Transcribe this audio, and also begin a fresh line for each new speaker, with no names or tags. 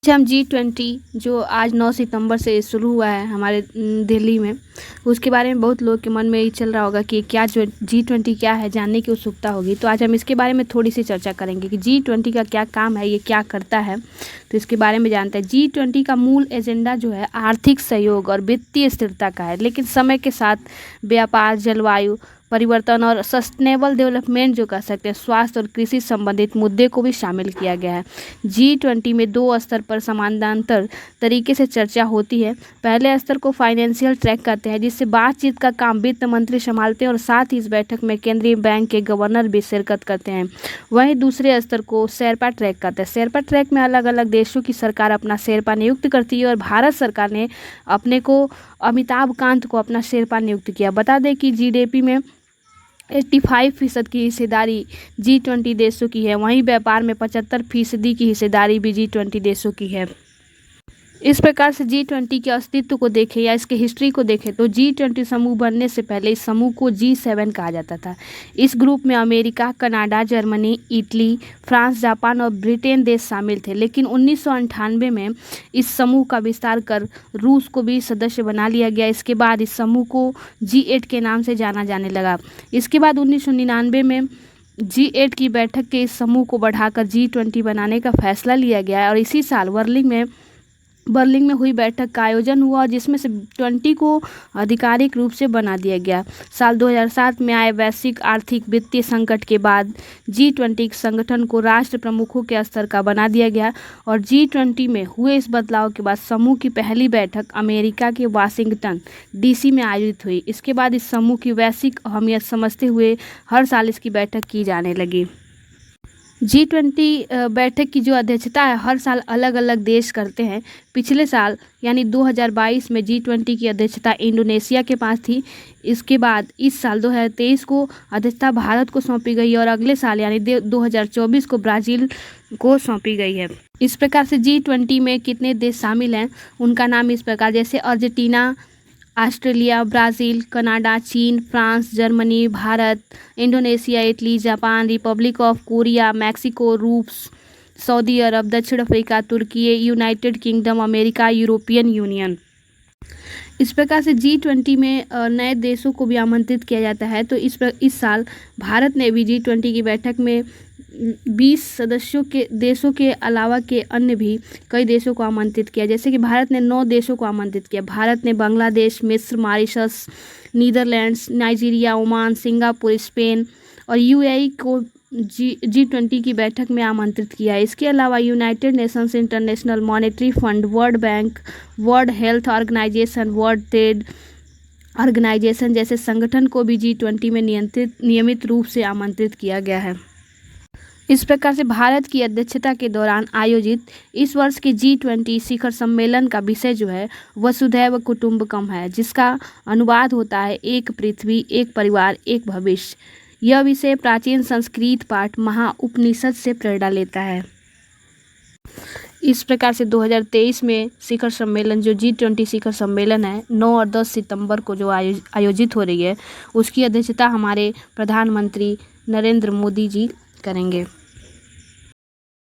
हम G20 जो आज 9 सितंबर से शुरू हुआ है हमारे दिल्ली में, उसके बारे में बहुत लोग के मन में ये चल रहा होगा कि क्या जो G20 क्या है, जानने की उत्सुकता होगी। तो आज हम इसके बारे में थोड़ी सी चर्चा करेंगे कि G20 का क्या काम है, ये क्या करता है। तो इसके बारे में जानते हैं। G20 का मूल एजेंडा जो है आर्थिक सहयोग और वित्तीय स्थिरता का है, लेकिन समय के साथ व्यापार, जलवायु परिवर्तन और सस्टेनेबल डेवलपमेंट जो कह सकते हैं, स्वास्थ्य और कृषि संबंधित मुद्दे को भी शामिल किया गया है। G20 में 2 स्तर पर समानांतर तरीके से चर्चा होती है। पहले स्तर को फाइनेंशियल ट्रैक कहते हैं, जिससे बातचीत का काम वित्त मंत्री संभालते हैं और साथ ही इस बैठक में केंद्रीय बैंक के गवर्नर भी शिरकत करते हैं। वहीं दूसरे स्तर को शेरपा ट्रैक कहते हैं। शेरपा ट्रैक में अलग अलग देशों की सरकार अपना शेरपा नियुक्त करती है और भारत सरकार ने अपने को अमिताभ कांत को अपना शेरपा नियुक्त किया। बता दें कि GDP में 85% की हिस्सेदारी G20 देशों की है। वहीं व्यापार में 75% की हिस्सेदारी भी G20 देशों की है। इस प्रकार से G20 के अस्तित्व को देखें या इसके हिस्ट्री को देखें तो G20 समूह बनने से पहले इस समूह को G7 कहा जाता था। इस ग्रुप में America, Canada, Germany, Italy, France, Japan और ब्रिटेन देश शामिल थे, लेकिन 1998 में इस समूह का विस्तार कर रूस को भी सदस्य बना लिया गया। इसके बाद इस समूह को G8 के नाम से जाना जाने लगा। इसके बाद 1999 में G8 की बैठक के इस समूह को बढ़ाकर G20 बनाने का फैसला लिया गया और इसी साल बर्लिन में हुई बैठक का आयोजन हुआ, जिसमें से 20 को आधिकारिक रूप से बना दिया गया। साल 2007 में आए वैश्विक आर्थिक वित्तीय संकट के बाद G20 संगठन को राष्ट्र प्रमुखों के स्तर का बना दिया गया और G20 में हुए इस बदलाव के बाद समूह की पहली बैठक अमेरिका के वाशिंगटन DC में आयोजित हुई। इसके बाद इस समूह की वैश्विक अहमियत समझते हुए हर साल इसकी बैठक की जाने लगी। G20 बैठक की जो अध्यक्षता है हर साल अलग अलग देश करते हैं। पिछले साल यानी 2022 में G20 की अध्यक्षता इंडोनेशिया के पास थी। इसके बाद इस साल 2023 को अध्यक्षता भारत को सौंपी गई और अगले साल यानी 2024 को ब्राज़ील को सौंपी गई है। इस प्रकार से G20 में कितने देश शामिल हैं उनका नाम इस प्रकार, जैसे अर्जेंटीना, ऑस्ट्रेलिया, ब्राज़ील, कनाडा, चीन, France, Germany, Bharat, Indonesia, Italy, Japan, Republic of Korea, Mexico, रूस, सऊदी अरब, दक्षिण अफ्रीका, तुर्की, United Kingdom, America, European Union. इस प्रकार से G20 में नए देशों को भी आमंत्रित किया जाता है। तो इस साल भारत ने भी G20 की बैठक में 20 सदस्यों के देशों के अलावा के अन्य भी कई देशों को आमंत्रित किया। जैसे कि भारत ने 9 देशों को आमंत्रित किया। भारत ने बांग्लादेश, मिस्र, Mauritius, Netherlands, Nigeria, Oman, Singapore, Spain और UAE को G20 की बैठक में आमंत्रित किया। इसके अलावा United Nations, International Monetary Fund, World Bank, World Health Organization, World Trade Organization जैसे संगठन को भी G20 में नियमित रूप से आमंत्रित किया गया है। इस प्रकार से भारत की अध्यक्षता के दौरान आयोजित इस वर्ष के G20 शिखर सम्मेलन का विषय जो है वसुधैव कुटुंबकम है, जिसका अनुवाद होता है एक पृथ्वी, एक परिवार, एक भविष्य। यह विषय प्राचीन संस्कृत पाठ महाउपनिषद से प्रेरणा लेता है। इस प्रकार से 2023 में शिखर सम्मेलन जो G20 शिखर सम्मेलन है 9 और 10 सितंबर को जो आयोजित हो रही है, उसकी अध्यक्षता हमारे प्रधानमंत्री नरेंद्र मोदी जी करेंगे।